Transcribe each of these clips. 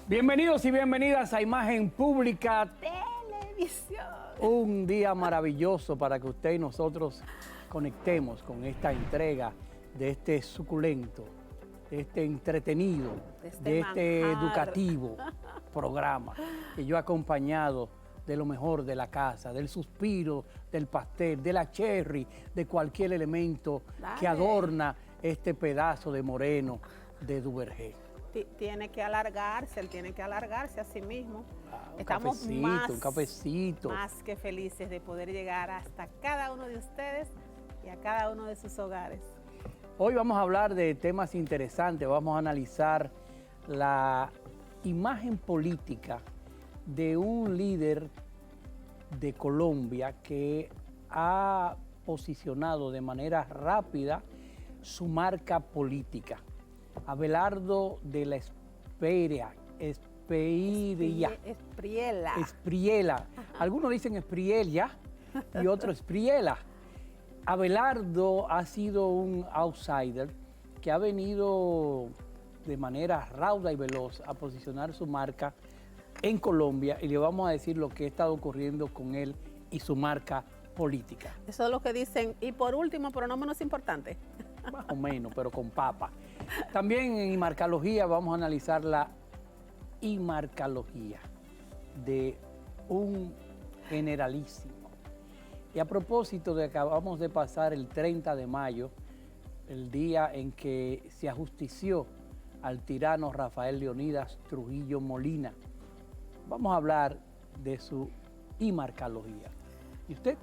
Bienvenidos y bienvenidas a Imagen Pública Televisión. Un día maravilloso para que usted y nosotros conectemos con esta entrega de este suculento, de este entretenido, de este educativo programa que yo he acompañado de lo mejor de la casa, del suspiro, del pastel, de la cherry, de cualquier elemento que adorna este pedazo de moreno de Duvergé. Tiene que alargarse, él tiene que alargarse a sí mismo. Estamos un cafecito. Más que felices de poder llegar hasta cada uno de ustedes y a cada uno de sus hogares. Hoy vamos a hablar de temas interesantes, vamos a analizar la imagen política de un líder de Colombia que ha posicionado de manera rápida su marca política. Abelardo de la Espriella. Algunos dicen Espriella y otros Espriella. Abelardo ha sido un outsider que ha venido de manera rauda y veloz a posicionar su marca en Colombia, y le vamos a decir lo que ha estado ocurriendo con él y su marca política. Eso es lo que dicen. Y por último, pero no menos importante. Más o menos, pero con papa. También en Imarcalogía vamos a analizar la Imarcalogía de un generalísimo. Y a propósito de que acabamos de pasar el 30 de mayo, el día en que se ajustició al tirano Rafael Leonidas Trujillo Molina, vamos a hablar de su Imarcalogía. ¿Y usted?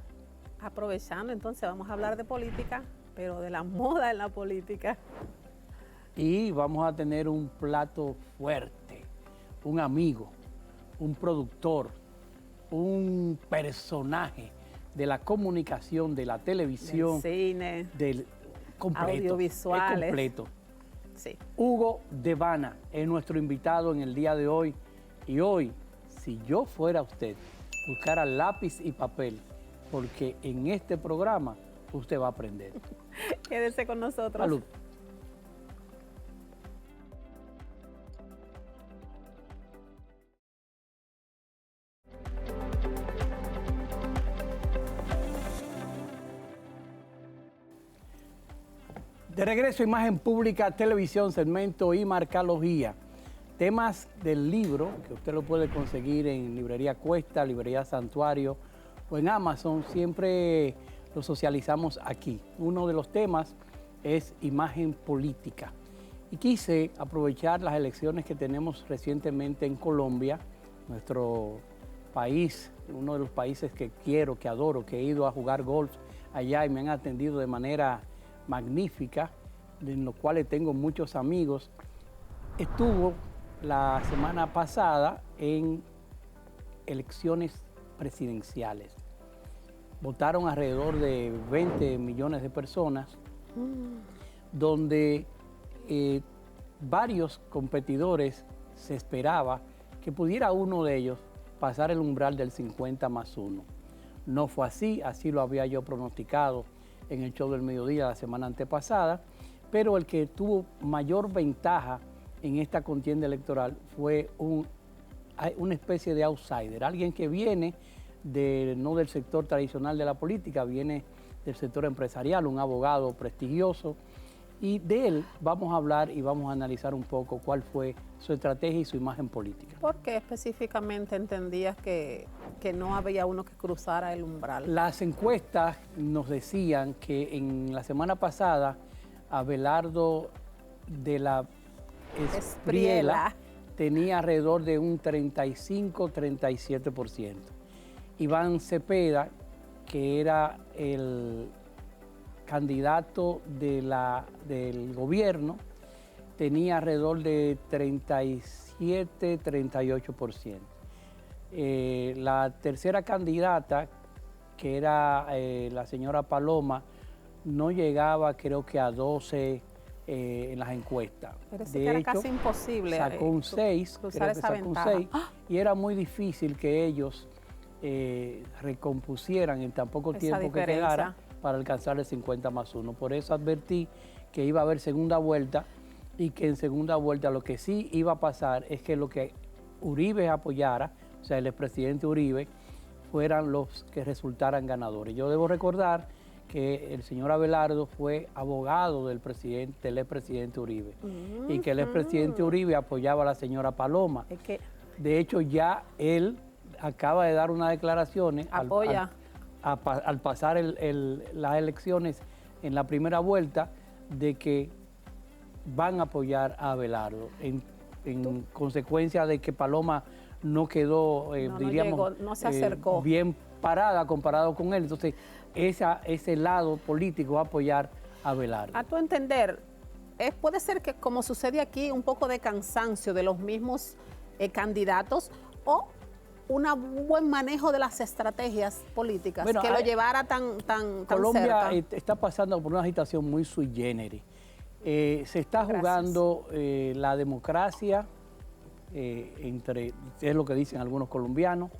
Aprovechando, entonces vamos a hablar de política, pero de la moda en la política. Y vamos a tener un plato fuerte, un amigo, un productor, un personaje de la comunicación, de la televisión, del cine, del completo, audiovisuales. Es completo. Sí. Hugo Devana es nuestro invitado en el día de hoy. Y hoy, si yo fuera usted, buscara lápiz y papel, porque en este programa usted va a aprender. Quédese con nosotros. Salud. De regreso a Imagen Pública Televisión, segmento Imarcalogía. Temas del libro, que usted lo puede conseguir en Librería Cuesta, Librería Santuario o en Amazon, siempre lo socializamos aquí. Uno de los temas es imagen política. Y quise aprovechar las elecciones que tenemos recientemente en Colombia, nuestro país, uno de los países que quiero, que adoro, que he ido a jugar golf allá y me han atendido de manera magnífica, en los cuales tengo muchos amigos. Estuvo la semana pasada en elecciones presidenciales. Votaron alrededor de 20 millones de personas, donde varios competidores se esperaba que pudiera uno de ellos pasar el umbral del 50+1. No fue así, así lo había yo pronosticado en el show del mediodía la semana antepasada, pero el que tuvo mayor ventaja en esta contienda electoral fue una especie de outsider, alguien que viene no del sector tradicional de la política, viene del sector empresarial, un abogado prestigioso, y de él vamos a hablar y vamos a analizar un poco cuál fue su estrategia y su imagen política. ¿Por qué específicamente entendías que no había uno que cruzara el umbral? Las encuestas nos decían que en la semana pasada Abelardo de la Espriella tenía alrededor de un 35-37%. Iván Cepeda, que era el candidato del gobierno, tenía alrededor de 37-38%. La tercera candidata, que era la señora Paloma, no llegaba creo que a 12 en las encuestas. Pero sí que era casi imposible sacó un 6, cruzar esa ventaja. Y era muy difícil que ellos recompusieran en tan poco tiempo que quedara para alcanzar el 50+1. Por eso advertí que iba a haber segunda vuelta y que en segunda vuelta lo que sí iba a pasar es que lo que Uribe apoyara, o sea, el expresidente Uribe, fueran los que resultaran ganadores. Yo debo recordar que el señor Abelardo fue abogado del expresidente Uribe y que el expresidente Uribe apoyaba a la señora Paloma. De hecho, ya él acaba de dar unas declaraciones al pasar las elecciones en la primera vuelta de que van a apoyar a Abelardo en consecuencia de que Paloma no quedó, no se acercó bien parada comparado con él. Entonces, ese lado político va a apoyar a Abelardo. A tu entender, puede ser que, como sucede aquí, un poco de cansancio de los mismos candidatos o un buen manejo de las estrategias políticas que lo llevara tan Colombia cerca. Está pasando por una agitación muy sui generis. Se está jugando la democracia, es lo que dicen algunos colombianos,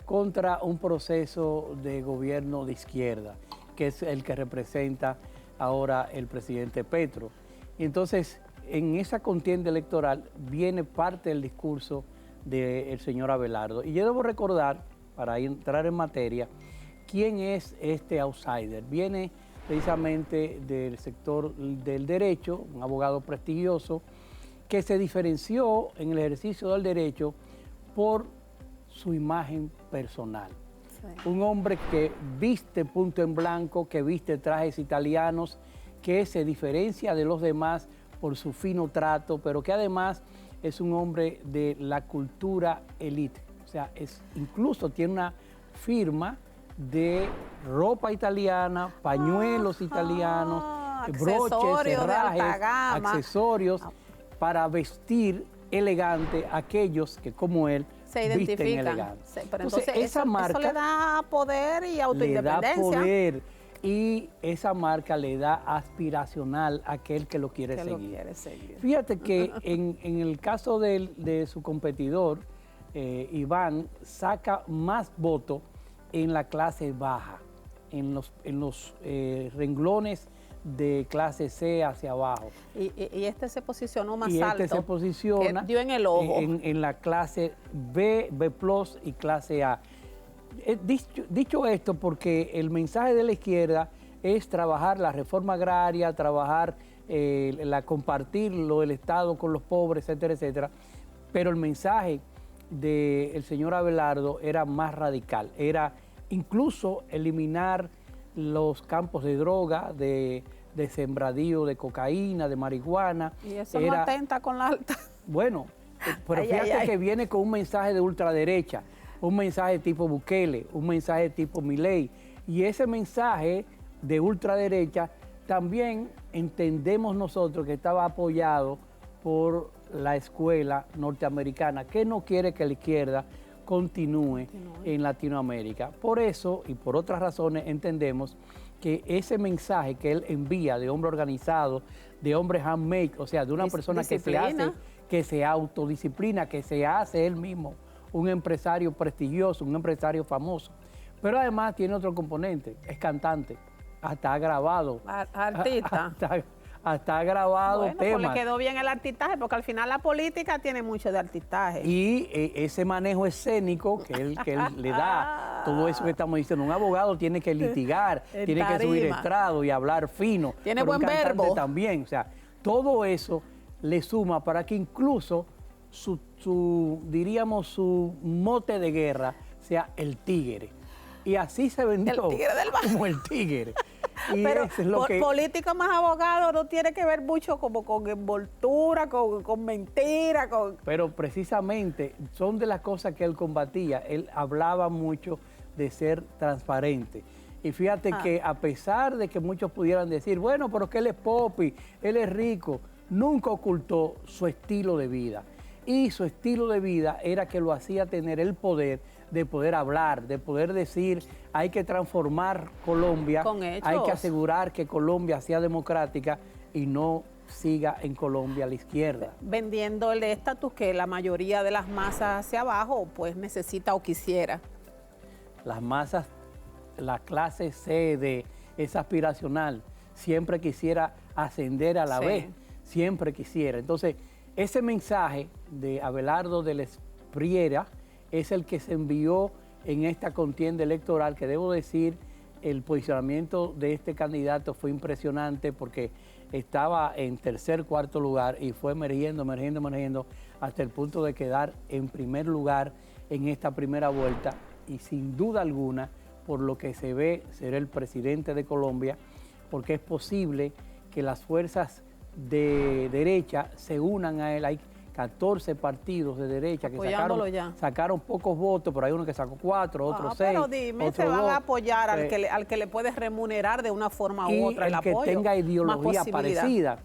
contra un proceso de gobierno de izquierda, que es el que representa ahora el presidente Petro. Y entonces, en esa contienda electoral viene parte del discurso del señor Abelardo. Y yo debo recordar, para entrar en materia, quién es este outsider. Viene precisamente del sector del derecho, un abogado prestigioso, que se diferenció en el ejercicio del derecho por su imagen personal. Sí. Un hombre que viste punto en blanco, que viste trajes italianos, que se diferencia de los demás por su fino trato, pero que además es un hombre de la cultura elite. O sea, incluso tiene una firma de ropa italiana, pañuelos italianos, broches, herrajes, accesorios, para vestir elegante a aquellos que, como él, se identifican. Elegante. Sí, pero entonces esa marca eso le da poder y autoindependencia. Le da poder y esa marca le da aspiracional a aquel que lo quiere seguir. Fíjate que en el caso de su competidor, Iván, saca más votos en la clase baja, en los renglones de clase C hacia abajo. Y este se posicionó más alto. Y este se posiciona dio en el ojo. En la clase B, B+, y clase A. Dicho esto, porque el mensaje de la izquierda es trabajar la reforma agraria, trabajar compartirlo del Estado con los pobres, etcétera, etcétera. Pero el mensaje del señor Abelardo era más radical, era incluso eliminar los campos de droga, de sembradío de cocaína, de marihuana. Y eso no atenta con la alta. Bueno, pero fíjate que viene con un mensaje de ultraderecha, un mensaje tipo Bukele, un mensaje tipo Milei. Y ese mensaje de ultraderecha también entendemos nosotros que estaba apoyado por la escuela norteamericana, que no quiere que la izquierda continúe en Latinoamérica. Por eso y por otras razones entendemos que ese mensaje que él envía de hombre organizado, de hombre handmade, o sea, de una persona que se autodisciplina, que se hace él mismo un empresario prestigioso, un empresario famoso, pero además tiene otro componente, es cantante, hasta ha grabado. Artista. Hasta ha grabado temas. Pues le quedó bien el artistaje, porque al final la política tiene mucho de artistaje. Y ese manejo escénico que él le da, todo eso que estamos diciendo, un abogado tiene que litigar, tiene que subir estrado y hablar fino. Tiene buen verbo. También, o sea, todo eso le suma para que incluso diríamos, su mote de guerra sea el tigre. Y así se vendió como el tigre. Y pero es lo político más abogado no tiene que ver mucho como con envoltura, con mentira. Pero precisamente son de las cosas que él combatía. Él hablaba mucho de ser transparente. Y fíjate que a pesar de que muchos pudieran decir, bueno, pero que él es popi, él es rico, nunca ocultó su estilo de vida. Y su estilo de vida era que lo hacía tener el poder de poder hablar, de poder decir, hay que transformar Colombia, hay que asegurar que Colombia sea democrática y no siga en Colombia a la izquierda. Vendiendo el estatus que la mayoría de las masas hacia abajo pues necesita o quisiera. Las masas, la clase C, D, es aspiracional, siempre quisiera ascender a la B, siempre quisiera. Entonces, ese mensaje de Abelardo del Espriella es el que se envió en esta contienda electoral, que debo decir, el posicionamiento de este candidato fue impresionante porque estaba en tercer, cuarto lugar y fue emergiendo hasta el punto de quedar en primer lugar en esta primera vuelta y sin duda alguna, por lo que se ve, será el presidente de Colombia, porque es posible que las fuerzas de derecha se unan a él. Hay 14 partidos de derecha que sacaron pocos votos, pero hay uno que sacó 4, otros 6. Pero dime, se van a apoyar al que le puedes remunerar de una forma u otra el apoyo. Y el que tenga ideología parecida.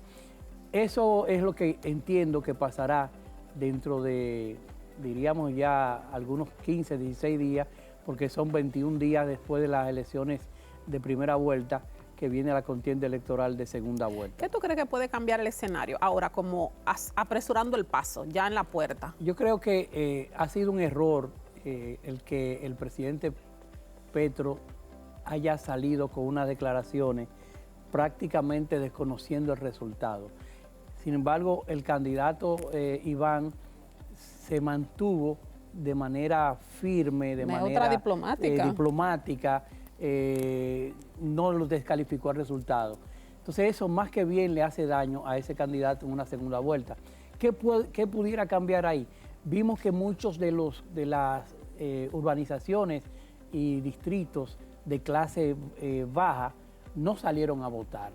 Eso es lo que entiendo que pasará dentro de, diríamos ya, algunos 15, 16 días, porque son 21 días después de las elecciones de primera vuelta, que viene la contienda electoral de segunda vuelta. ¿Qué tú crees que puede cambiar el escenario ahora, como apresurando el paso, ya en la puerta? Yo creo que ha sido un error el que el presidente Petro haya salido con unas declaraciones prácticamente desconociendo el resultado. Sin embargo, el candidato Iván se mantuvo de manera firme, de manera diplomática, no lo descalificó el resultado. Entonces eso más que bien le hace daño a ese candidato en una segunda vuelta. ¿Qué pudiera cambiar ahí? Vimos que muchos de las urbanizaciones y distritos de clase baja no salieron a votar.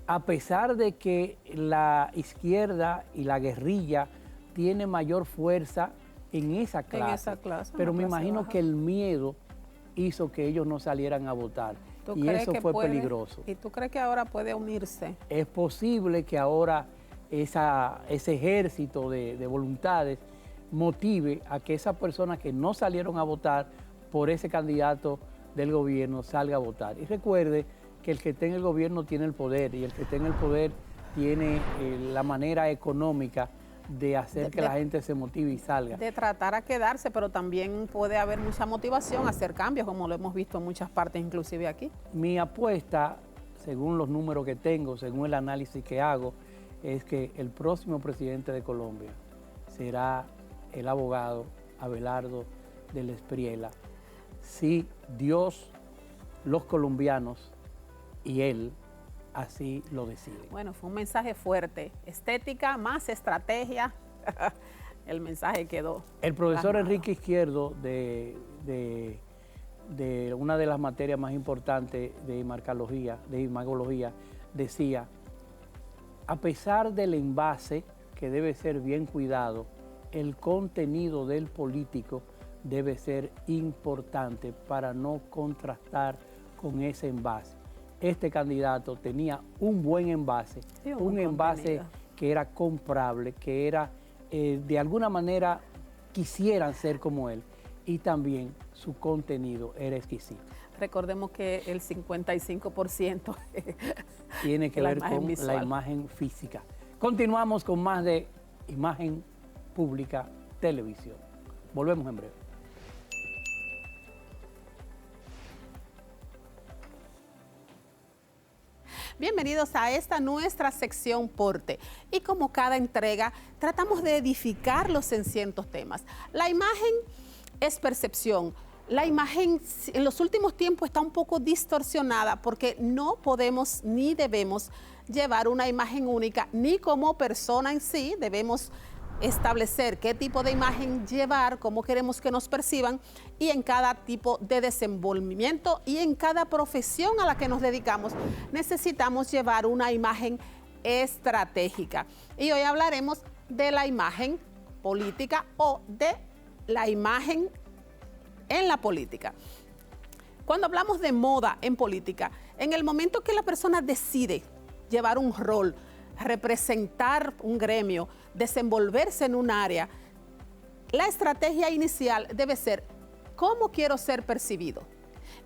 A pesar de que la izquierda y la guerrilla tiene mayor fuerza en esa clase, pero me imagino que el miedo hizo que ellos no salieran a votar y eso fue peligroso. ¿Y tú crees que ahora puede unirse? Es posible que ahora ese ejército de voluntades motive a que esas personas que no salieron a votar por ese candidato del gobierno salga a votar. Y recuerde que el que esté en el gobierno tiene el poder y el que esté en el poder tiene la manera económica de hacer que la gente se motive y salga. De tratar a quedarse, pero también puede haber mucha motivación a hacer cambios, como lo hemos visto en muchas partes, inclusive aquí. Mi apuesta, según los números que tengo, según el análisis que hago, es que el próximo presidente de Colombia será el abogado Abelardo del Espriella, si Dios, los colombianos y él así lo decide. Bueno, fue un mensaje fuerte. Estética más estrategia. El mensaje quedó. El profesor Enrique Izquierdo, de una de las materias más importantes de imagología, decía, a pesar del envase que debe ser bien cuidado, el contenido del político debe ser importante para no contrastar con ese envase. Este candidato tenía un buen envase, sí, un envase que era comprable, que era, de alguna manera, quisieran ser como él, y también su contenido era exquisito. Recordemos que el 55% tiene que ver con la imagen física. Continuamos con más de Imagen Pública Televisión. Volvemos en breve. Bienvenidos a esta nuestra sección Porte. Y como cada entrega, tratamos de edificarlos en ciertos temas. La imagen es percepción. La imagen en los últimos tiempos está un poco distorsionada porque no podemos ni debemos llevar una imagen única, ni como persona en sí debemos establecer qué tipo de imagen llevar, cómo queremos que nos perciban y en cada tipo de desenvolvimiento y en cada profesión a la que nos dedicamos necesitamos llevar una imagen estratégica. Y hoy hablaremos de la imagen política o de la imagen en la política. Cuando hablamos de moda en política, en el momento que la persona decide llevar un rol, representar un gremio, desenvolverse en un área, la estrategia inicial debe ser ¿cómo quiero ser percibido?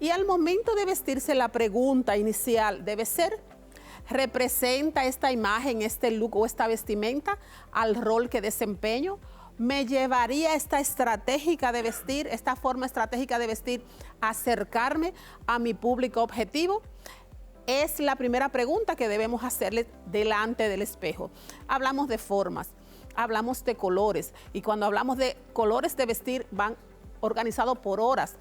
Y al momento de vestirse, la pregunta inicial debe ser ¿representa esta imagen, este look o esta vestimenta al rol que desempeño? ¿Me llevaría esta estratégica de vestir, esta forma estratégica de vestir, a acercarme a mi público objetivo? Es la primera pregunta que debemos hacerle delante del espejo. Hablamos de formas. hablamos de colores. Y cuando hablamos de colores de vestir, van organizados por horas.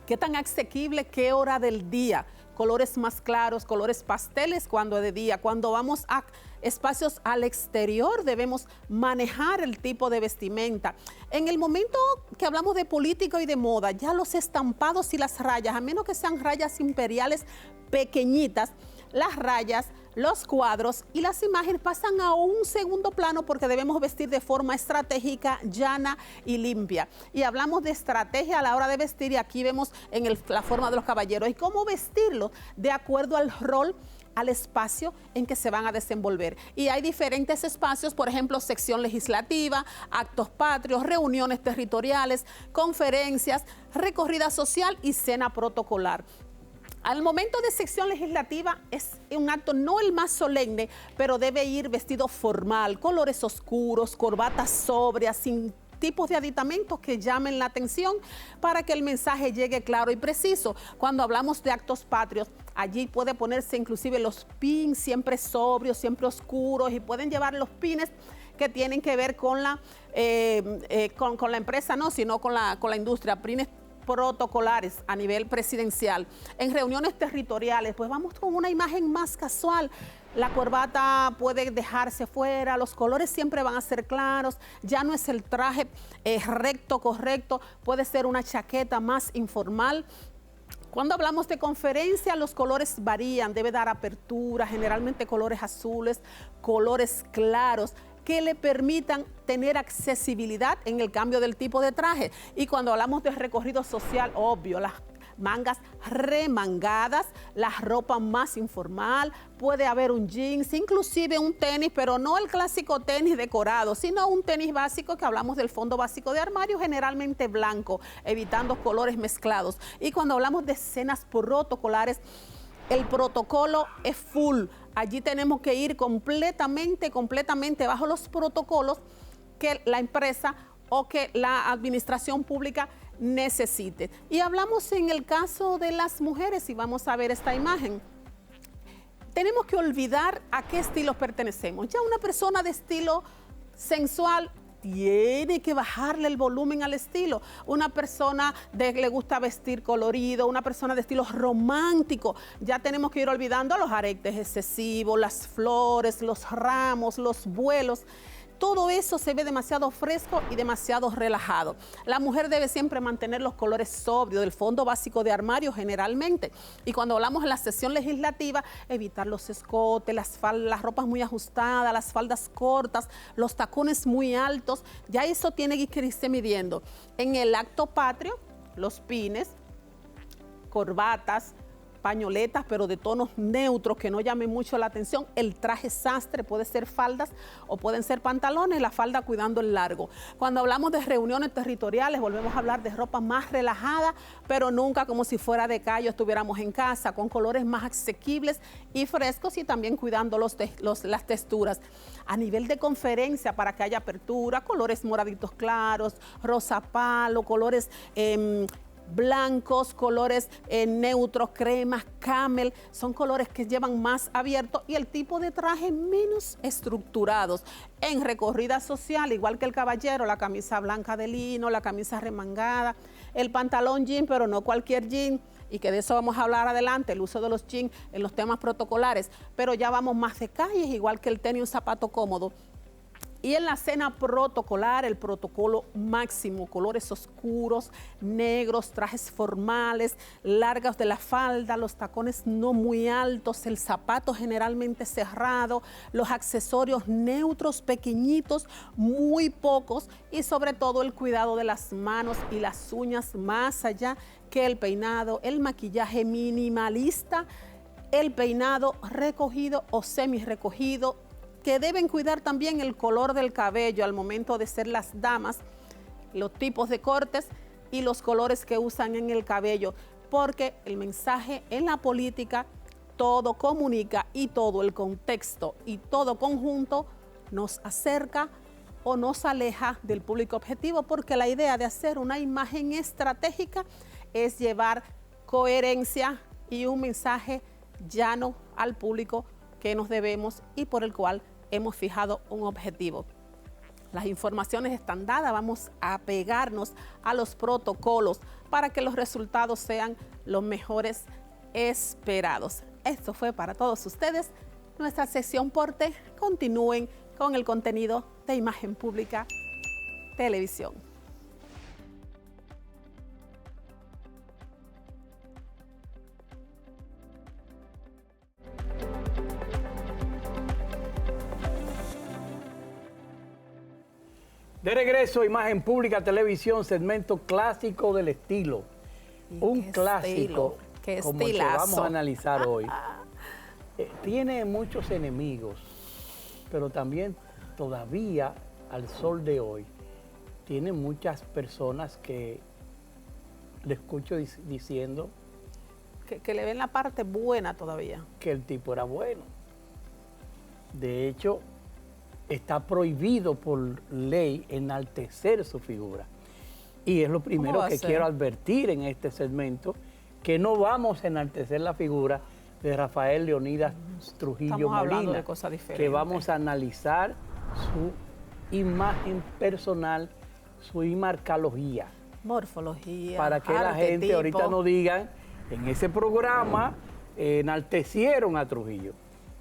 ¿Qué tan asequible? ¿Qué hora del día? Colores más claros, colores pasteles cuando de día. Cuando vamos a espacios al exterior debemos manejar el tipo de vestimenta. En el momento que hablamos de política y de moda, ya los estampados y las rayas, a menos que sean rayas imperiales pequeñitas, las rayas, los cuadros y las imágenes pasan a un segundo plano porque debemos vestir de forma estratégica, llana y limpia. Y hablamos de estrategia a la hora de vestir y aquí vemos en la forma de los caballeros y cómo vestirlo de acuerdo al rol, al espacio en que se van a desenvolver. Y hay diferentes espacios, por ejemplo, sección legislativa, actos patrios, reuniones territoriales, conferencias, recorrida social y cena protocolar. Al momento de sección legislativa es un acto no el más solemne, pero debe ir vestido formal, colores oscuros, corbatas sobrias, sin tipos de aditamentos que llamen la atención para que el mensaje llegue claro y preciso. Cuando hablamos de actos patrios, allí puede ponerse inclusive los pins siempre sobrios, siempre oscuros y pueden llevar los pines que tienen que ver con la empresa, no, sino con la industria, pines protocolares a nivel presidencial. En reuniones territoriales, pues vamos con una imagen más casual. La corbata puede dejarse fuera, los colores siempre van a ser claros, ya no es el traje recto, correcto, puede ser una chaqueta más informal. Cuando hablamos de conferencia, los colores varían, debe dar apertura, generalmente colores azules, colores claros, que le permitan tener accesibilidad en el cambio del tipo de traje. Y cuando hablamos de recorrido social, obvio, las mangas remangadas, la ropa más informal, puede haber un jeans, inclusive un tenis, pero no el clásico tenis decorado, sino un tenis básico que hablamos del fondo básico de armario, generalmente blanco, evitando colores mezclados. Y cuando hablamos de escenas protocolares, el protocolo es full. Allí tenemos que ir completamente bajo los protocolos que la empresa o que la administración pública necesite. Y hablamos en el caso de las mujeres y vamos a ver esta imagen. Tenemos que olvidar a qué estilo pertenecemos. Ya una persona de estilo sensual tiene que bajarle el volumen al estilo. Una persona que le gusta vestir colorido, una persona de estilo romántico, ya tenemos que ir olvidando los aretes excesivos, las flores, los ramos, los vuelos. Todo eso se ve demasiado fresco y demasiado relajado. La mujer debe siempre mantener los colores sobrios del fondo básico de armario generalmente. Y cuando hablamos en la sesión legislativa, evitar los escotes, las ropas muy ajustadas, las faldas cortas, los tacones muy altos. Ya eso tiene que irse midiendo. En el acto patrio, los pines, corbatas, pañoletas, pero de tonos neutros que no llamen mucho la atención. El traje sastre puede ser faldas o pueden ser pantalones, la falda cuidando el largo. Cuando hablamos de reuniones territoriales, volvemos a hablar de ropa más relajada, pero nunca como si fuera de calle, estuviéramos en casa, con colores más asequibles y frescos y también cuidando las texturas. A nivel de conferencia, para que haya apertura, colores moraditos claros, rosa palo, colores blancos, colores neutros, cremas, camel, son colores que llevan más abierto y el tipo de traje menos estructurados. En recorrida social, igual que el caballero, la camisa blanca de lino, la camisa remangada, el pantalón jean, pero no cualquier jean, y que de eso vamos a hablar adelante, el uso de los jeans en los temas protocolares, pero ya vamos más de calles, igual que el tenis, un zapato cómodo. Y en la cena protocolar, el protocolo máximo, colores oscuros, negros, trajes formales, largas de la falda, los tacones no muy altos, el zapato generalmente cerrado, los accesorios neutros, pequeñitos, muy pocos y sobre todo el cuidado de las manos y las uñas más allá que el peinado, el maquillaje minimalista, el peinado recogido o semi recogido, que deben cuidar también el color del cabello al momento de ser las damas, los tipos de cortes y los colores que usan en el cabello, porque el mensaje en la política todo comunica y todo el contexto y todo conjunto nos acerca o nos aleja del público objetivo, porque la idea de hacer una imagen estratégica es llevar coherencia y un mensaje llano al público que nos debemos y por el cual hemos fijado un objetivo. Las informaciones están dadas, vamos a pegarnos a los protocolos para que los resultados sean los mejores esperados. Esto fue para todos ustedes. Nuestra sección Porte. Continúen con el contenido de Imagen Pública Televisión. De regreso, Imagen Pública Televisión, segmento clásico del estilo. Un clásico como el que vamos a analizar hoy. Tiene muchos enemigos, pero también todavía al sol de hoy tiene muchas personas que le escucho diciendo que le ven la parte buena todavía. Que el tipo era bueno. De hecho, está prohibido por ley enaltecer su figura. Y es lo primero que quiero advertir en este segmento, que no vamos a enaltecer la figura de Rafael Leonidas Trujillo Molina, que vamos a analizar su imagen personal, su imarcalogía. Morfología, para que la gente ahorita no digan, en ese programa enaltecieron a Trujillo.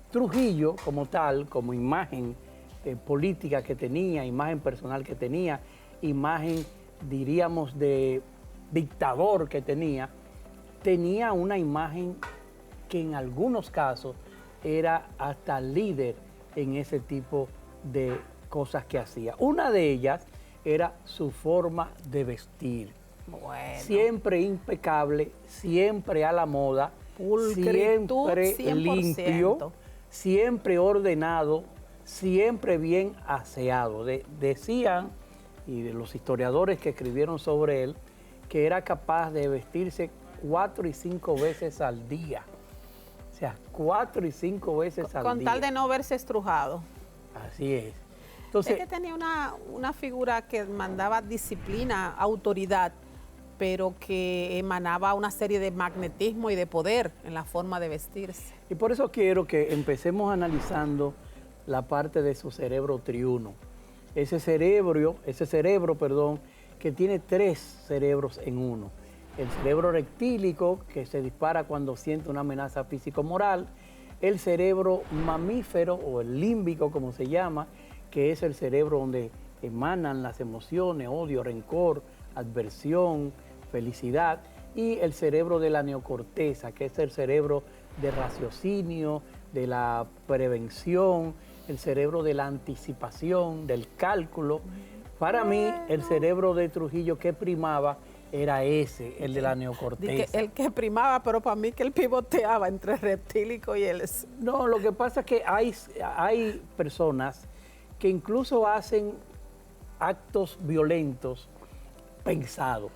Trujillo como tal, como imagen política que tenía, imagen personal que tenía, imagen, diríamos, de dictador que tenía una imagen que en algunos casos era hasta líder en ese tipo de cosas que hacía. Una de ellas era su forma de vestir. Bueno. Siempre impecable, siempre a la moda, siempre 100%. Limpio, siempre ordenado, siempre bien aseado. Decían, y de los historiadores que escribieron sobre él, que era capaz de vestirse 4 y 5 veces al día. O sea, 4 y 5 veces al día. Con tal de no verse estrujado. Así es. Entonces, es que tenía una figura que mandaba disciplina, autoridad, pero que emanaba una serie de magnetismo y de poder en la forma de vestirse. Y por eso quiero que empecemos analizando la parte de su cerebro triuno. Ese cerebro, que tiene 3 cerebros en uno. El cerebro rectílico, que se dispara cuando siente una amenaza físico-moral. El cerebro mamífero, o el límbico, como se llama, que es el cerebro donde emanan las emociones, odio, rencor, adversión, felicidad. Y el cerebro de la neocorteza, que es el cerebro de raciocinio, de la prevención, el cerebro de la anticipación, del cálculo. Para mí, el cerebro de Trujillo que primaba era ese, el de la neocorteza. El que primaba, pero para mí que él pivoteaba entre el reptílico y el... No, lo que pasa es que hay personas que incluso hacen actos violentos pensados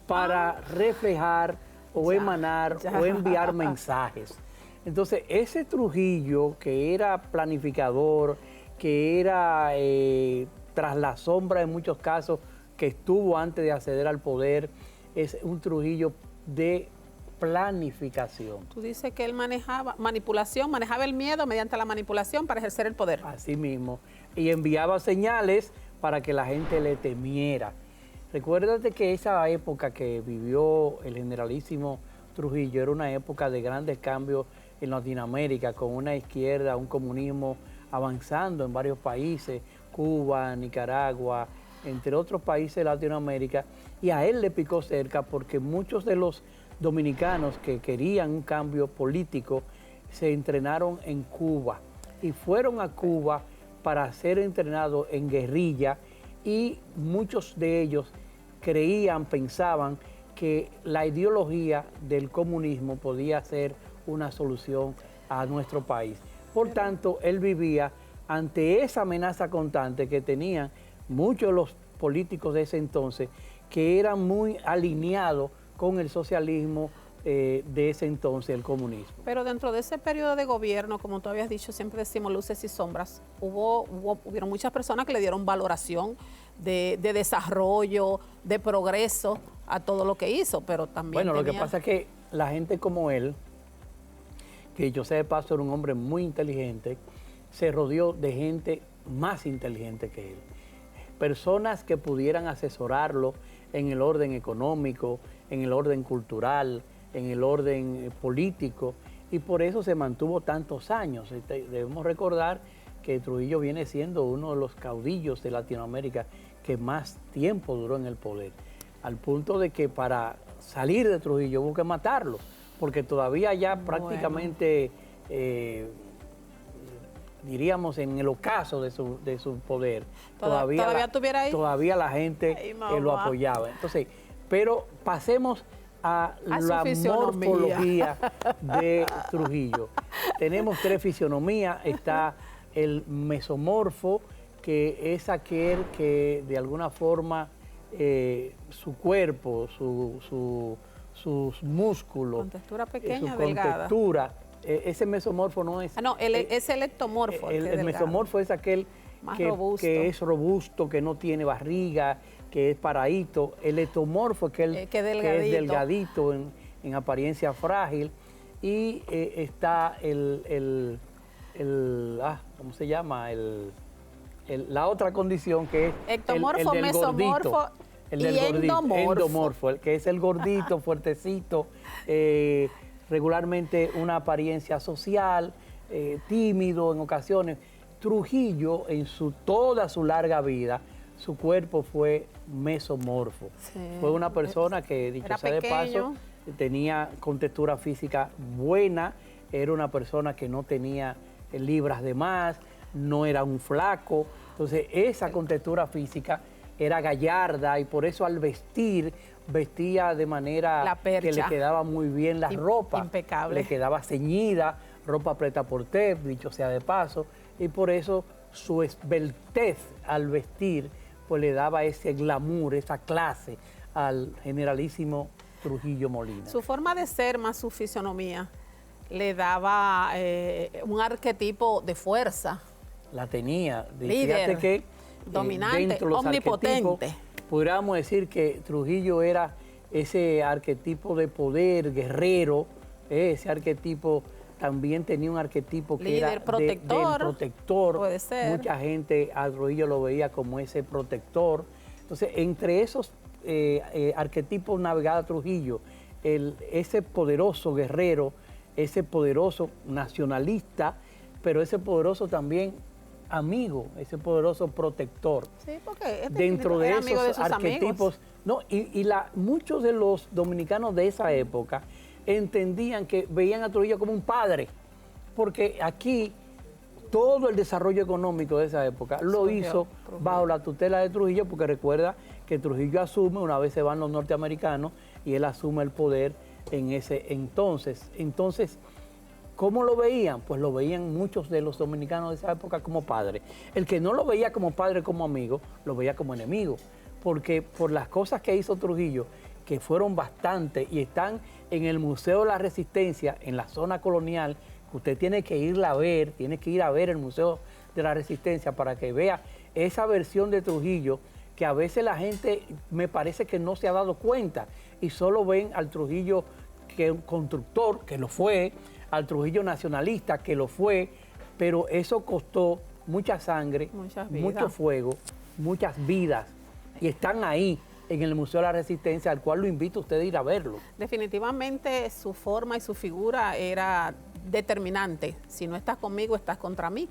para reflejar o emanar o enviar mensajes. Entonces, ese Trujillo que era planificador, que era tras la sombra en muchos casos, que estuvo antes de acceder al poder, es un Trujillo de planificación. Tú dices que él manejaba el miedo mediante la manipulación para ejercer el poder. Así mismo. Y enviaba señales para que la gente le temiera. Recuérdate que esa época que vivió el generalísimo Trujillo era una época de grandes cambios en Latinoamérica, con una izquierda, un comunismo avanzando en varios países, Cuba, Nicaragua, entre otros países de Latinoamérica, y a él le picó cerca porque muchos de los dominicanos que querían un cambio político se entrenaron en Cuba y fueron a Cuba para ser entrenados en guerrilla, y muchos de ellos pensaban que la ideología del comunismo podía ser una solución a nuestro país. Por tanto, él vivía ante esa amenaza constante que tenían muchos de los políticos de ese entonces, que eran muy alineados con el socialismo de ese entonces, el comunismo. Pero dentro de ese periodo de gobierno, como tú habías dicho, siempre decimos luces y sombras, hubieron muchas personas que le dieron valoración de desarrollo, de progreso a todo lo que hizo, pero también lo que pasa es que la gente como él, que yo sé de paso era un hombre muy inteligente, se rodeó de gente más inteligente que él. personas que pudieran asesorarlo en el orden económico, en el orden cultural, en el orden político, y por eso se mantuvo tantos años. Debemos recordar que Trujillo viene siendo uno de los caudillos de Latinoamérica que más tiempo duró en el poder, al punto de que para salir de Trujillo hubo que matarlo, porque todavía ya prácticamente, diríamos, en el ocaso de su poder, todavía la gente lo apoyaba. Entonces, pero pasemos a la morfología de Trujillo. Tenemos 3 fisionomías. Está el mesomorfo, que es aquel que de alguna forma su cuerpo, sus músculos, con textura pequeña, su delgada. Contextura, ese mesomorfo no es... es el ectomorfo. El mesomorfo es aquel que es robusto, que no tiene barriga, que es paradito. El ectomorfo que es delgadito en apariencia frágil. Y está ¿cómo se llama? La otra condición que es ectomorfo, el del mesomorfo gordito, el del gordito, endomorfo, el que es el gordito, fuertecito, regularmente una apariencia social, tímido en ocasiones. Trujillo, en toda su larga vida, su cuerpo fue mesomorfo. Sí. Fue una persona que, dicho sea de paso, tenía contextura física buena, era una persona que no tenía libras de más, no era un flaco. Entonces, esa contextura física era gallarda, y por eso al vestir, vestía de manera que le quedaba muy bien la ropa. Impecable. Le quedaba ceñida, ropa prêt-à-porter, dicho sea de paso, y por eso su esbeltez al vestir pues le daba ese glamour, esa clase al generalísimo Trujillo Molina. Su forma de ser, más su fisonomía, le daba un arquetipo de fuerza. La tenía. Líder, que, dominante, omnipotente. Podríamos decir que Trujillo era ese arquetipo de poder, guerrero, ese arquetipo. También tenía un arquetipo que líder, era protector, del protector. Puede ser. Mucha gente a Trujillo lo veía como ese protector. Entonces, entre esos arquetipos navegaba Trujillo, ese poderoso guerrero, ese poderoso nacionalista, pero ese poderoso también amigo, ese poderoso protector. Sí, porque dentro de esos arquetipos. No, muchos de los dominicanos de esa época entendían que veían a Trujillo como un padre, porque aquí todo el desarrollo económico de esa época lo hizo bajo la tutela de Trujillo, porque recuerda que Trujillo asume, una vez se van los norteamericanos, y él asume el poder en ese entonces. Entonces, ¿cómo lo veían? Pues lo veían muchos de los dominicanos de esa época como padre. El que no lo veía como padre, como amigo, lo veía como enemigo, porque por las cosas que hizo Trujillo, que fueron bastantes y están en el Museo de la Resistencia, en la zona colonial, que usted tiene que irla a ver, tiene que ir a ver el Museo de la Resistencia para que vea esa versión de Trujillo, que a veces la gente me parece que no se ha dado cuenta y solo ven al Trujillo que un constructor, que lo fue, al Trujillo nacionalista, que lo fue, pero eso costó mucha sangre, mucho fuego, muchas vidas, y están ahí en el Museo de la Resistencia, al cual lo invito a usted a ir a verlo. Definitivamente su forma y su figura era determinante. Si no estás conmigo, estás contra mí.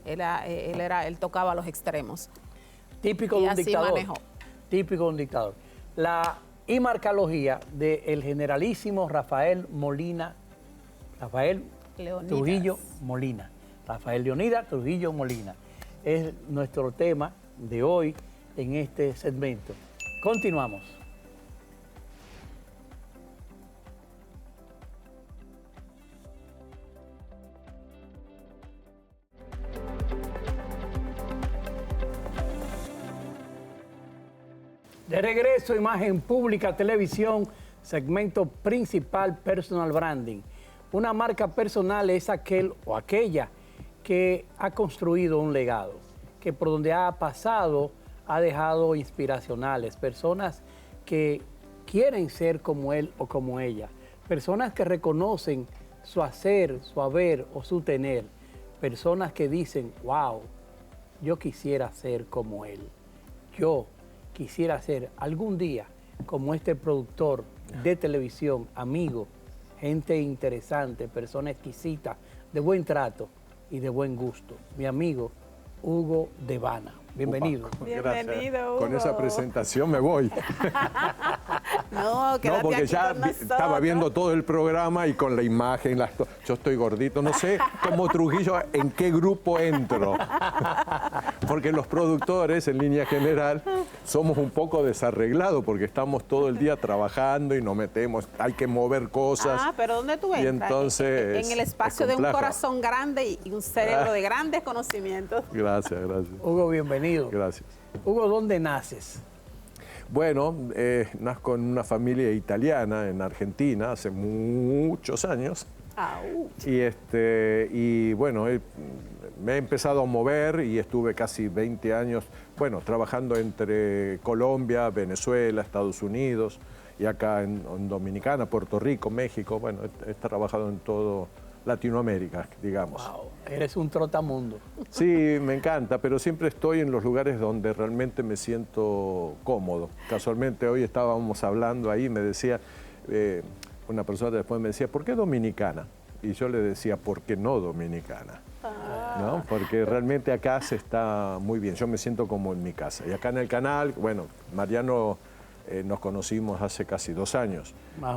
Él tocaba los extremos. Típico de un dictador. Típico de un dictador. La imarcalogía del generalísimo Rafael Trujillo Molina. Rafael Leonidas Trujillo Molina. Es nuestro tema de hoy en este segmento. Continuamos. De regreso, Imagen Pública Televisión, segmento principal, Personal Branding. Una marca personal es aquel o aquella que ha construido un legado, que por donde ha pasado ha dejado inspiracionales, personas que quieren ser como él o como ella, personas que reconocen su hacer, su haber o su tener, personas que dicen, wow, yo quisiera ser como él, yo quisiera ser algún día como este productor de televisión, amigo, gente interesante, persona exquisita, de buen trato y de buen gusto. Mi amigo Hugo Devana. Bienvenido. Bienvenido, Hugo. Con esa presentación me voy. No, porque ya estaba viendo todo el programa y con la imagen, yo estoy gordito, no sé como Trujillo en qué grupo entro. Porque los productores, en línea general, somos un poco desarreglados porque estamos todo el día trabajando y nos metemos, hay que mover cosas. Ah, pero ¿dónde tú entras? Y entonces, en el espacio de un corazón grande y un cerebro de grandes conocimientos. Gracias. Hugo, bienvenido. Gracias. Hugo, ¿dónde naces? Bueno, nazco en una familia italiana en Argentina hace muchos años. Y bueno, me he empezado a mover y estuve casi 20 años, bueno, trabajando entre Colombia, Venezuela, Estados Unidos y acá en Dominicana, Puerto Rico, México. Bueno, he trabajado en todo Latinoamérica, digamos. Wow, eres un trotamundo. Sí, me encanta, pero siempre estoy en los lugares donde realmente me siento cómodo. Casualmente hoy estábamos hablando ahí, me decía, una persona después me decía, ¿por qué dominicana? Y yo le decía, ¿por qué no dominicana? ¿No? Porque realmente acá se está muy bien, yo me siento como en mi casa. Y acá en el canal, bueno, Mariano nos conocimos hace casi 2 años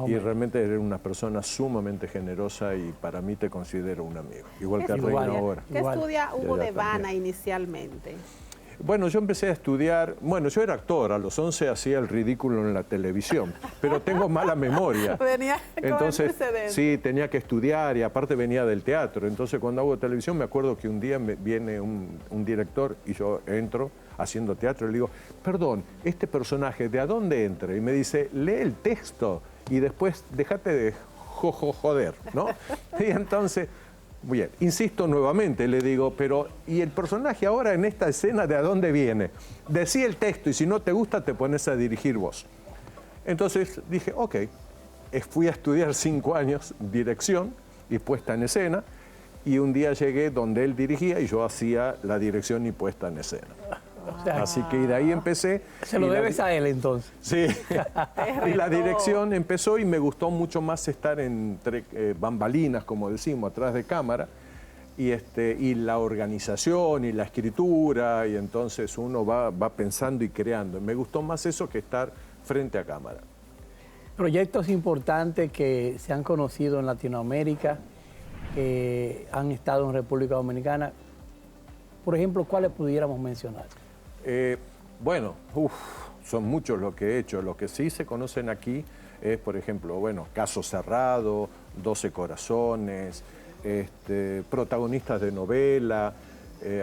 y realmente eres una persona sumamente generosa y para mí te considero un amigo, igual que a Reina ahora. ¿Qué estudia Hugo Devana inicialmente? Bueno, yo empecé a estudiar, bueno, yo era actor, a los 11 hacía el ridículo en la televisión, pero tengo mala memoria. Venía entonces, sí, tenía que estudiar y aparte venía del teatro. Entonces, cuando hago televisión, me acuerdo que un día viene un director y yo entro haciendo teatro y le digo, perdón, este personaje, ¿de a dónde entra? Y me dice, lee el texto y después déjate de joder, ¿no? Y entonces... Bien, insisto nuevamente, le digo, pero ¿y el personaje ahora en esta escena de a dónde viene? Decí el texto y si no te gusta te pones a dirigir vos. Entonces dije, ok, fui a estudiar 5 años dirección y puesta en escena y un día llegué donde él dirigía y yo hacía la dirección y puesta en escena. Así que de ahí empecé. Se lo debes a él entonces. Sí. Y la dirección empezó y me gustó mucho más estar entre bambalinas, como decimos, atrás de cámara. Y la organización y la escritura, y entonces uno va pensando y creando. Me gustó más eso que estar frente a cámara. Proyectos importantes que se han conocido en Latinoamérica, que han estado en República Dominicana. Por ejemplo, ¿cuáles pudiéramos mencionar? Bueno, son muchos los que he hecho. Los que sí se conocen aquí es, por ejemplo, bueno, Caso Cerrado, 12 Corazones, protagonistas de novela.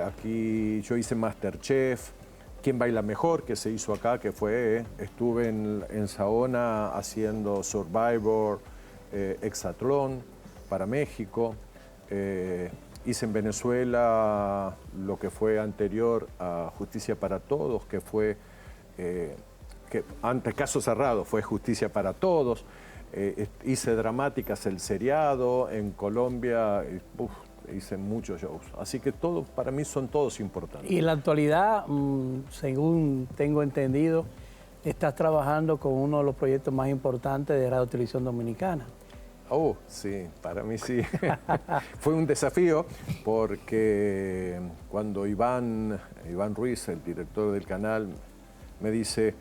Aquí yo hice Masterchef, ¿Quién baila mejor?, que se hizo acá, que fue, estuve en Saona haciendo Survivor, Hexatlón para México. Hice en Venezuela lo que fue anterior a Justicia para Todos, que fue, que antes Caso Cerrado fue Justicia para Todos. Hice dramáticas, el seriado, en Colombia hice muchos shows. Así que todo, para mí son todos importantes. Y en la actualidad, según tengo entendido, estás trabajando con uno de los proyectos más importantes de Radio Televisión Dominicana. Oh, sí, para mí sí. Fue un desafío porque cuando Iván Ruiz, el director del canal, me dice,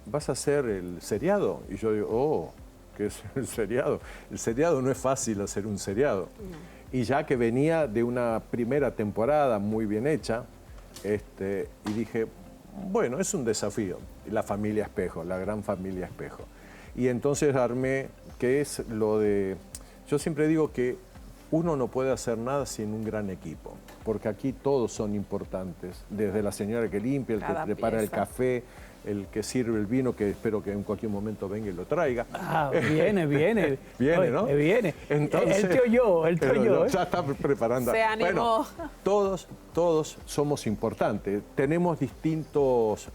¿vas a hacer el seriado? Y yo digo, oh, ¿qué es el seriado? El seriado no es fácil hacer un seriado. No. Y ya que venía de una primera temporada muy bien hecha, y dije, bueno, es un desafío. La familia Espejo, la gran familia Espejo. Y entonces armé, que es lo de... Yo siempre digo que uno no puede hacer nada sin un gran equipo, porque aquí todos son importantes, desde la señora que limpia, el que prepara el café, el que sirve el vino, que espero que en cualquier momento venga y lo traiga. Ah, viene. Viene, ¿no? Viene. Entonces, él te oyó. Ya está preparando. Se animó. Bueno, todos somos importantes. Tenemos distintos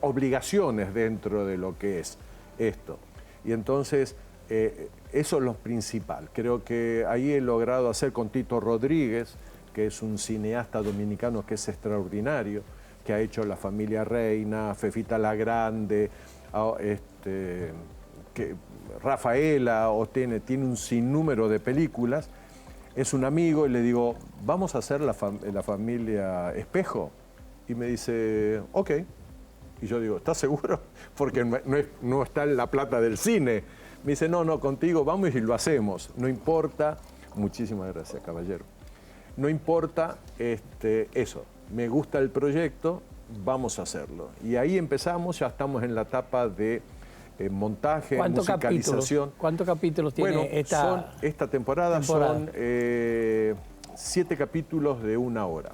obligaciones dentro de lo que es esto. Y entonces, eso es lo principal. Creo que ahí he logrado hacer con Tito Rodríguez, que es un cineasta dominicano que es extraordinario, que ha hecho La Familia Reina, Fefita la Grande, que Rafaela, o tiene un sinnúmero de películas. Es un amigo y le digo, vamos a hacer la familia Espejo. Y me dice, ok. Y yo digo, ¿estás seguro? Porque no está en la plata del cine. Me dice, no, contigo vamos y lo hacemos. No importa. Muchísimas gracias, caballero. No importa eso. Me gusta el proyecto, vamos a hacerlo. Y ahí empezamos, ya estamos en la etapa de montaje, musicalización. ¿Cuántos capítulos tiene esta temporada? Son 7 capítulos de 1 hora.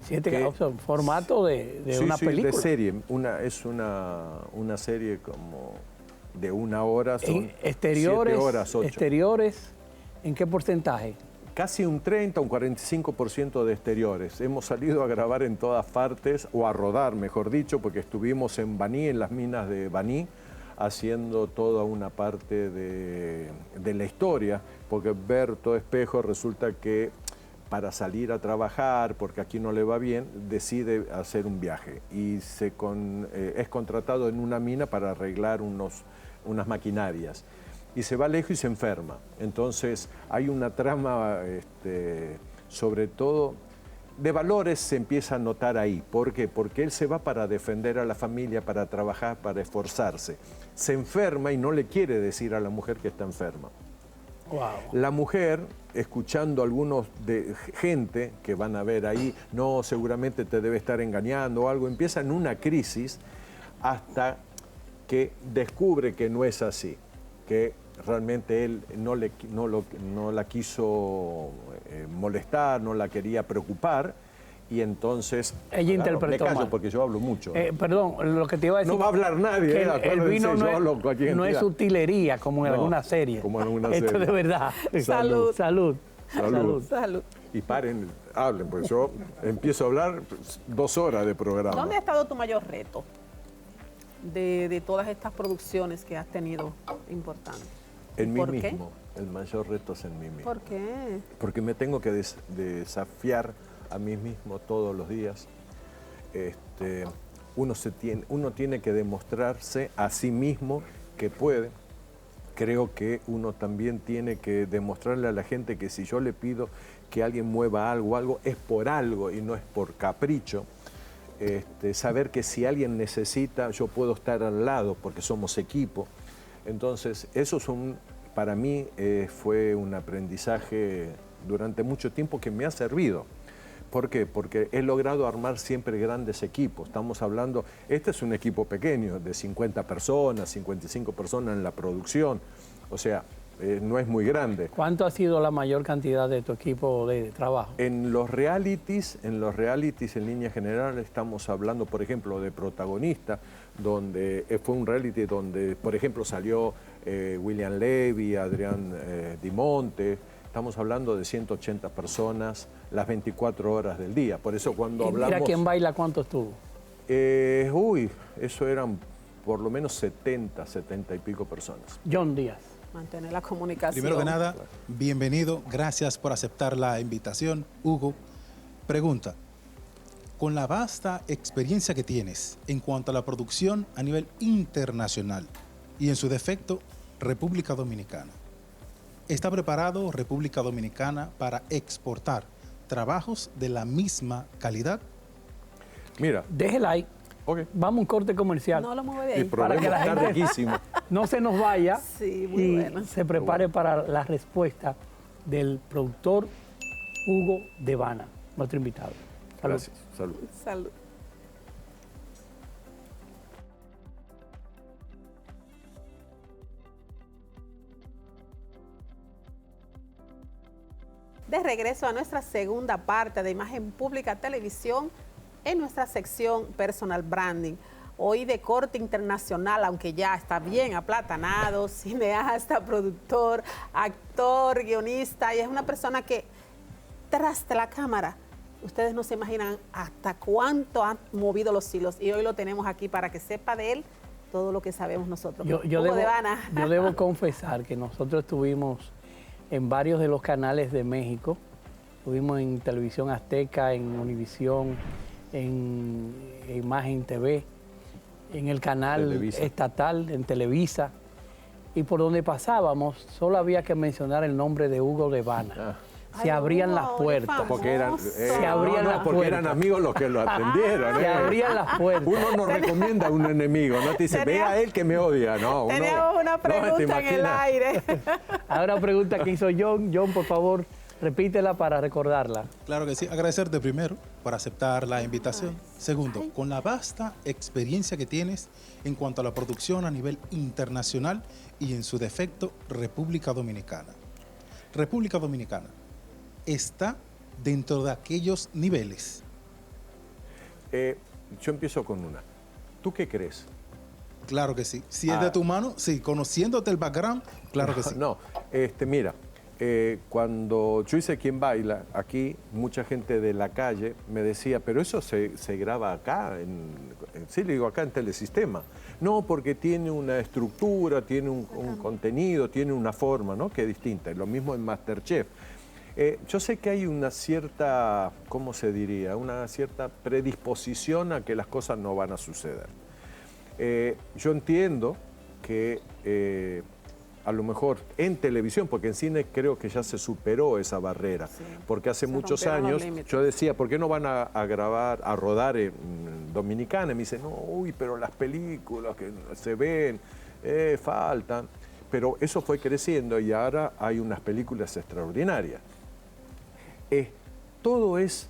7 capítulos, formato de una película. De serie. Es una serie como de 1 hora, son 7 horas, 8. ¿Exteriores en qué porcentaje? Casi un 30, un 45% de exteriores. Hemos salido a grabar en todas partes, o a rodar, mejor dicho, porque estuvimos en Baní, en las minas de Baní, haciendo toda una parte de la historia, porque Berto Espejo resulta que para salir a trabajar, porque aquí no le va bien, decide hacer un viaje y es contratado en una mina para arreglar unas maquinarias. Y se va lejos y se enferma. Entonces hay una trama, sobre todo, de valores se empieza a notar ahí. ¿Por qué? Porque él se va para defender a la familia, para trabajar, para esforzarse. Se enferma y no le quiere decir a la mujer que está enferma. Wow. La mujer, escuchando a algunos de gente que van a ver ahí, no, seguramente te debe estar engañando o algo, empieza en una crisis hasta que descubre que no es así, que realmente él no la quiso molestar, no la quería preocupar, y entonces... Ella interpretó me callo mal. Porque yo hablo mucho. Perdón, lo que te iba a decir... No va a hablar nadie. Que el vino no es utilería, como en alguna serie. Como en alguna Esto serie. de verdad. Salud. Salud. Salud. Salud. Y paren, hablen, porque yo empiezo a hablar 2 horas de programa. ¿Dónde ha estado tu mayor reto de todas estas producciones que has tenido importantes? En mí ¿Por mismo. El mayor reto es en mí mismo. ¿Por qué? Porque me tengo que desafiar a mí mismo todos los días. Uno tiene que demostrarse a sí mismo que puede. Creo que uno también tiene que demostrarle a la gente que si yo le pido que alguien mueva algo es por algo y no es por capricho. Saber que si alguien necesita, yo puedo estar al lado porque somos equipo. Entonces, eso para mí fue un aprendizaje durante mucho tiempo que me ha servido. ¿Por qué? Porque he logrado armar siempre grandes equipos. Estamos hablando, este es un equipo pequeño, de 50 personas, 55 personas en la producción. O sea, no es muy grande. ¿Cuánto ha sido la mayor cantidad de tu equipo de trabajo? En los realities, en línea general, estamos hablando, por ejemplo, de Protagonista, donde fue un reality donde, por ejemplo, salió William Levy, Adrián Dimonte. Estamos hablando de 180 personas las 24 horas del día. Por eso cuando hablamos... Mira, ¿quién baila cuánto estuvo? Eso eran por lo menos 70 y pico personas. John Díaz. Mantener la comunicación. Primero que nada, bienvenido. Gracias por aceptar la invitación, Hugo. Pregunta, con la vasta experiencia que tienes en cuanto a la producción a nivel internacional y en su defecto, República Dominicana, ¿está preparado República Dominicana para exportar trabajos de la misma calidad? Mira. Deje like. Okay. Vamos a un corte comercial. No lo mueve de ahí. El problema para que la está gente riquísimo. no se nos vaya Sí, muy y bueno. se prepare para la respuesta del productor Hugo Devana, nuestro invitado. Salud. Gracias. Salud. Salud. De regreso a nuestra segunda parte de Imagen Pública Televisión en nuestra sección Personal Branding. Hoy de corte internacional, aunque ya está bien aplatanado, cineasta, productor, actor, guionista, y es una persona que tras de la cámara, ustedes no se imaginan hasta cuánto han movido los hilos, y hoy lo tenemos aquí para que sepa de él todo lo que sabemos nosotros. Yo debo confesar que nosotros estuvimos en varios de los canales de México. Estuvimos en Televisión Azteca, en Univisión, en Imagen TV, en el canal Televisa. estatal, en Televisa. Y por donde pasábamos, solo había que mencionar el nombre de Hugo Levana. Se abrían las puertas. Porque eran, Se abrían las porque puertas. eran amigos los que lo atendieron. Se abrían las puertas. Uno no recomienda a un enemigo, no te dice, ve a él que me odia. No, Teníamos una pregunta en el aire. Ahora una pregunta que hizo John. John, por favor, repítela para recordarla. Claro que sí. Agradecerte primero por aceptar la invitación. Segundo, con la vasta experiencia que tienes en cuanto a la producción a nivel internacional y en su defecto República Dominicana. República Dominicana está dentro de aquellos niveles. Yo empiezo con una. ¿Tú qué crees? Claro que sí. Si es de tu mano, sí. Conociéndote el background, claro que sí. No, mira, cuando yo hice Quien Baila, aquí mucha gente de la calle me decía, pero eso se graba acá, sí, le digo acá en Telesistema. No, porque tiene una estructura, tiene un contenido, tiene una forma, ¿no? Que es distinta. Lo mismo en MasterChef. Yo sé que hay una cierta, ¿cómo se diría? Una cierta predisposición a que las cosas no van a suceder. Yo entiendo que a lo mejor en televisión, porque en cine creo que ya se superó esa barrera, porque hace muchos años yo decía, ¿por qué no van a grabar, a rodar en Dominicana? Y me dicen, no, uy, pero las películas que se ven, faltan. Pero eso fue creciendo y ahora hay unas películas extraordinarias. Todo es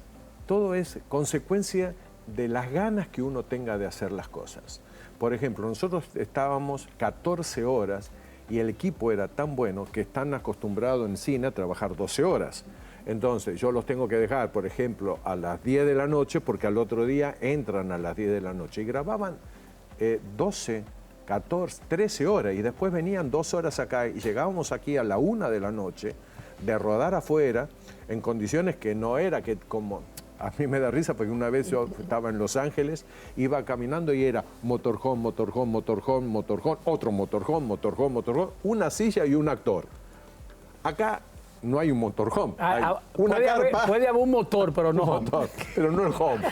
consecuencia de las ganas que uno tenga de hacer las cosas. Por ejemplo, nosotros estábamos 14 horas y el equipo era tan bueno que están acostumbrados en cine a trabajar 12 horas. Entonces, yo los tengo que dejar, por ejemplo, a las 10 de la noche porque al otro día entran a las 10 de la noche y grababan 12, 14, 13 horas y después venían 2 horas acá y llegábamos aquí a la 1 de la noche de rodar afuera en condiciones que no era que como... A mí me da risa porque una vez yo estaba en Los Ángeles, iba caminando y era motorhome, motorhome, motorhome, motorhome, otro motorhome, motorhome, motorhome, una silla y un actor. Acá no hay un motorhome, hay una carpa. Puede haber un motor, pero no home. Motor, pero no el home.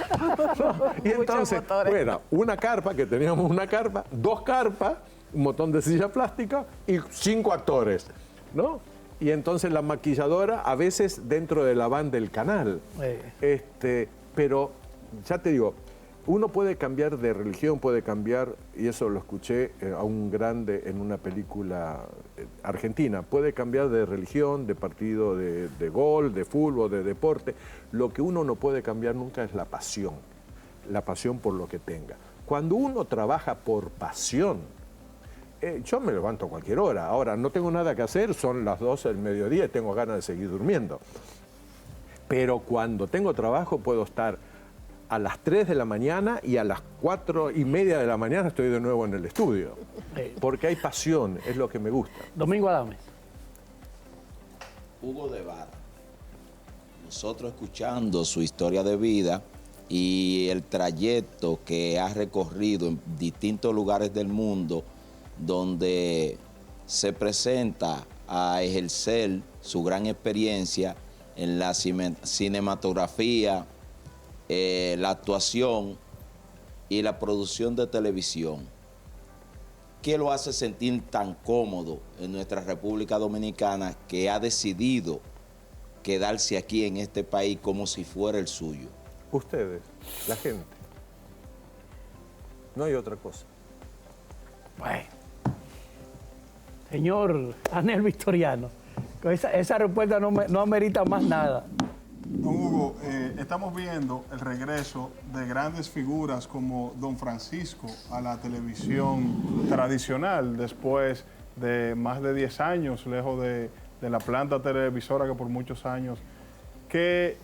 Y entonces, era una carpa, que teníamos una carpa, 2 carpas, un montón de silla plástica y 5 actores, ¿no? Y entonces la maquilladora a veces dentro de la van del canal. Pero ya te digo, uno puede cambiar de religión, puede cambiar, y eso lo escuché a un grande en una película argentina, puede cambiar de religión, de partido de gol, de fútbol, de deporte. Lo que uno no puede cambiar nunca es la pasión por lo que tenga. Cuando uno trabaja por pasión, yo me levanto a cualquier hora. Ahora, no tengo nada que hacer, son las 12 del mediodía y tengo ganas de seguir durmiendo. Pero cuando tengo trabajo puedo estar a las 3 de la mañana y a las 4:30 de la mañana estoy de nuevo en el estudio. Porque hay pasión, es lo que me gusta. Domingo Adames. Hugo Levana. Nosotros escuchando su historia de vida y el trayecto que ha recorrido en distintos lugares del mundo, donde se presenta a ejercer su gran experiencia en la cinematografía, la actuación y la producción de televisión. ¿Qué lo hace sentir tan cómodo en nuestra República Dominicana que ha decidido quedarse aquí en este país como si fuera el suyo? Ustedes, la gente. No hay otra cosa. Bueno. Señor Anel Victoriano, esa respuesta no amerita más nada. Don Hugo, estamos viendo el regreso de grandes figuras como Don Francisco a la televisión tradicional después de más de 10 años lejos de la planta televisora que por muchos años. ¿Qué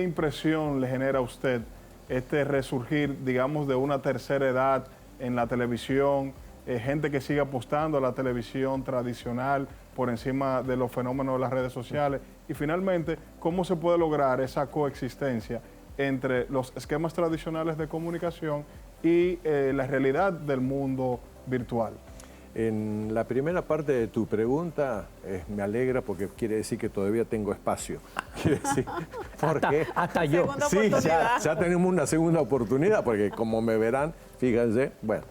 impresión le genera a usted este resurgir, digamos, de una tercera edad en la televisión? Gente que sigue apostando a la televisión tradicional por encima de los fenómenos de las redes sociales. Y finalmente, ¿cómo se puede lograr esa coexistencia entre los esquemas tradicionales de comunicación y la realidad del mundo virtual? En la primera parte de tu pregunta me alegra porque quiere decir que todavía tengo espacio. quiere decir, porque hasta yo. Segunda sí, ya tenemos una segunda oportunidad, porque como me verán, fíjense, bueno,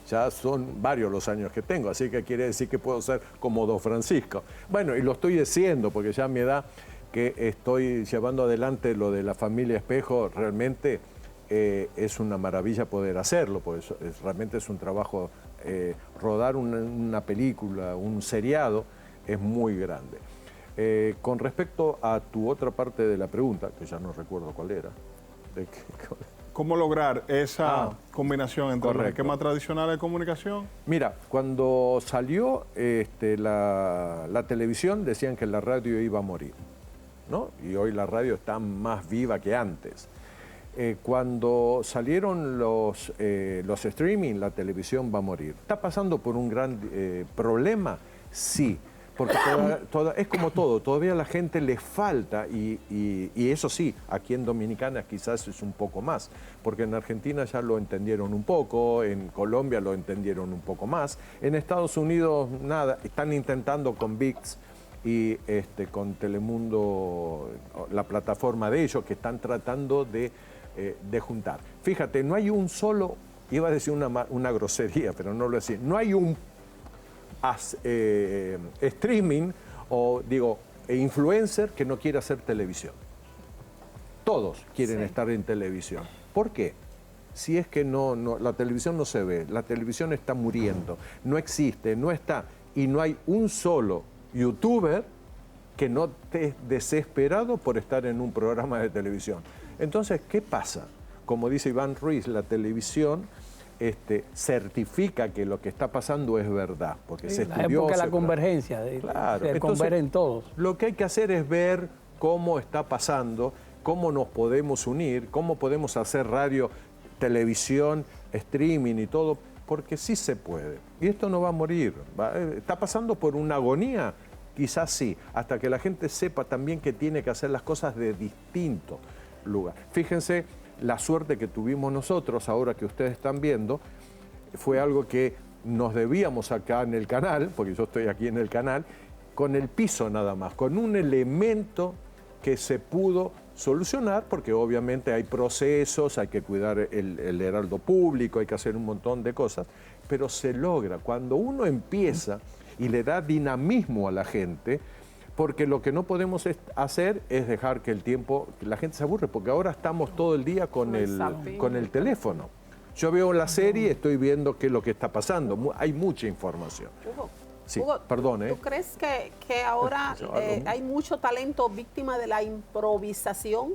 ya son varios los años que tengo, así que quiere decir que puedo ser como Don Francisco. Bueno, y lo estoy diciendo, porque ya a mi edad que estoy llevando adelante lo de la familia Espejo, realmente es una maravilla poder hacerlo, porque realmente es un trabajo, rodar una película, un seriado, es muy grande. Con respecto a tu otra parte de la pregunta, que ya no recuerdo cuál era. ¿Cómo lograr esa combinación entre los correcto. esquemas tradicionales de comunicación? Mira, cuando salió la televisión decían que la radio iba a morir, ¿no? Y hoy la radio está más viva que antes. Cuando salieron los streaming, la televisión va a morir. ¿Está pasando por un gran problema? Sí. Porque es como todo, todavía a la gente le falta, y eso sí, aquí en Dominicana quizás es un poco más, porque en Argentina ya lo entendieron un poco, en Colombia lo entendieron un poco más, en Estados Unidos nada, están intentando con ViX y con Telemundo, la plataforma de ellos, que están tratando de juntar. Fíjate, no hay un solo, iba a decir una grosería, pero no lo decía, no hay un streaming o digo influencer que no quiera hacer televisión. Todos quieren estar en televisión. ¿Por qué? Si es que la televisión no se ve, la televisión está muriendo, no existe, no está, y no hay un solo youtuber que no esté desesperado por estar en un programa de televisión. Entonces, ¿qué pasa? Como dice Iván Ruiz, la televisión certifica que lo que está pasando es verdad, porque se La estudió. época de la convergencia, claro. se convergen todos. Lo que hay que hacer es ver cómo está pasando, cómo nos podemos unir, cómo podemos hacer radio, televisión, streaming y todo, porque sí se puede. Y esto no va a morir. ¿Está pasando por una agonía? Quizás sí, hasta que la gente sepa también que tiene que hacer las cosas de distinto lugar. Fíjense la suerte que tuvimos nosotros, ahora que ustedes están viendo, fue algo que nos debíamos acá en el canal, porque yo estoy aquí en el canal, con el piso nada más, con un elemento que se pudo solucionar, porque obviamente hay procesos, hay que cuidar el heraldo público, hay que hacer un montón de cosas, pero se logra. Cuando uno empieza y le da dinamismo a la gente, porque lo que no podemos hacer es dejar que el tiempo, que la gente se aburre, porque ahora estamos todo el día con el teléfono. Yo veo la serie, estoy viendo qué es lo que está pasando, hay mucha información. Sí, Hugo, perdón, ¿tú crees que ahora hay mucho talento víctima de la improvisación?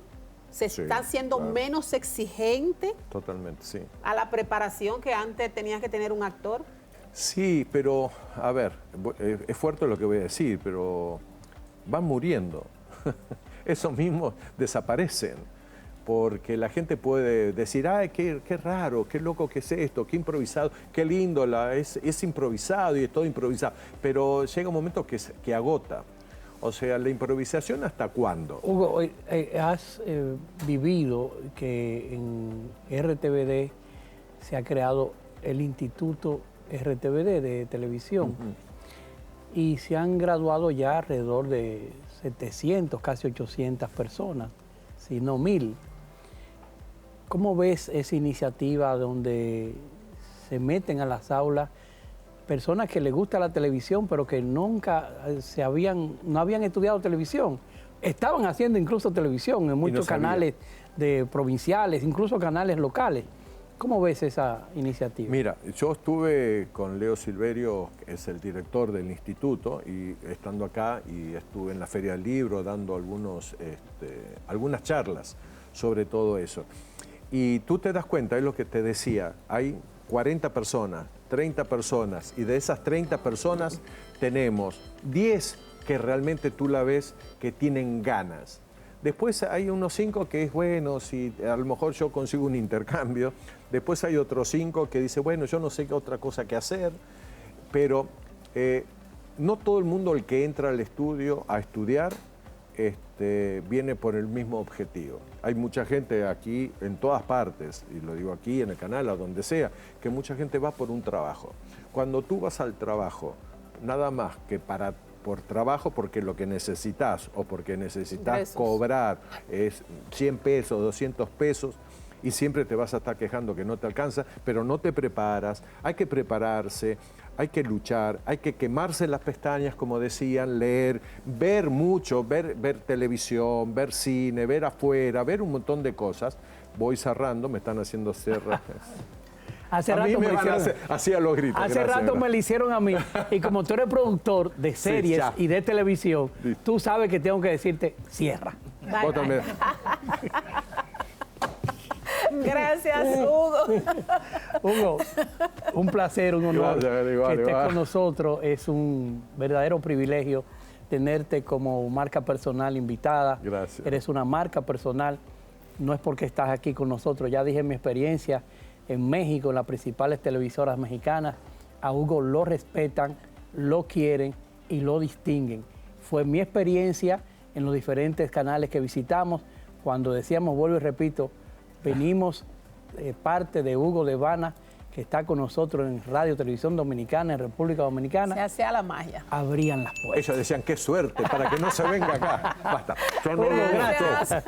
¿Se está siendo menos exigente? Totalmente, sí. ¿A la preparación que antes tenía que tener un actor? Sí, pero, a ver, es fuerte lo que voy a decir, pero van muriendo. Esos mismos desaparecen, porque la gente puede decir, ay, qué raro, qué loco que es esto, qué improvisado, qué lindo, es improvisado y es todo improvisado, pero llega un momento que agota. O sea, la improvisación, ¿hasta cuándo? Hugo, has vivido que en RTVD se ha creado el Instituto RTVD de televisión y se han graduado ya alrededor de 700, casi 800 personas, si no 1000. ¿Cómo ves esa iniciativa donde se meten a las aulas personas que les gusta la televisión, pero que nunca no habían estudiado televisión? Estaban haciendo incluso televisión en muchos canales provinciales, incluso canales locales. ¿Cómo ves esa iniciativa? Mira, yo estuve con Leo Silverio, que es el director del instituto, y estando acá, y estuve en la Feria del Libro dando algunas charlas sobre todo eso. Y tú te das cuenta, es lo que te decía, hay 40 personas, 30 personas, y de esas 30 personas tenemos 10 que realmente tú la ves que tienen ganas. Después hay unos 5 que es bueno, si a lo mejor yo consigo un intercambio. Después hay otros 5 que dice, bueno, yo no sé qué otra cosa que hacer. Pero no todo el mundo el que entra al estudio a estudiar viene por el mismo objetivo. Hay mucha gente aquí, en todas partes, y lo digo aquí, en el canal, a donde sea, que mucha gente va por un trabajo. Cuando tú vas al trabajo, nada más que por trabajo, porque lo que necesitas o porque necesitas Ingresos. cobrar es 100 pesos, 200 pesos, y siempre te vas a estar quejando que no te alcanza, pero no te preparas, hay que prepararse, hay que luchar, hay que quemarse las pestañas, como decían, leer, ver mucho, ver televisión, ver cine, ver afuera, ver un montón de cosas. Voy cerrando, me están haciendo cerrar. Hace A mí rato me me van a hicieron, hacer, hacía los gritos. hace gracias, rato gracias. me lo hicieron a mí. Y como tú eres productor de series ya. y de televisión, Listo. tú sabes que tengo que decirte, cierra. Bye, Vos también. Gracias, Hugo. Hugo, un placer, un honor Gracias, igual, que estés igual. con nosotros. Es un verdadero privilegio tenerte como marca personal invitada. Gracias. Eres una marca personal. No es porque estás aquí con nosotros. Ya dije mi experiencia en México, en las principales televisoras mexicanas. A Hugo lo respetan, lo quieren y lo distinguen. Fue mi experiencia en los diferentes canales que visitamos. Cuando decíamos, vuelvo y repito, venimos parte de Hugo Devana, que está con nosotros en Radio Televisión Dominicana, en República Dominicana. Se hacía la magia. Abrían las puertas. Ellos decían, qué suerte, para que no se venga acá. Basta. Yo no lo Gracias.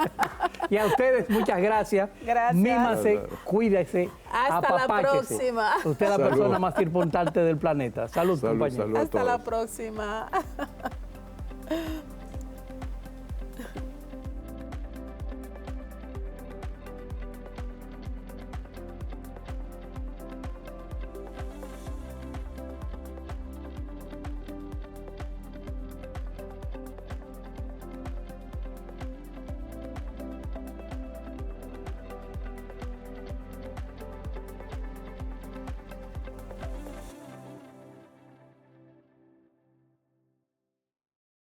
Y a ustedes, muchas gracias. Gracias. Mímase, cuídese. Hasta la apapáchese. próxima. Usted es la Salud. persona más importante del planeta. Salud, Salud, compañero. salud a Hasta la todos. próxima.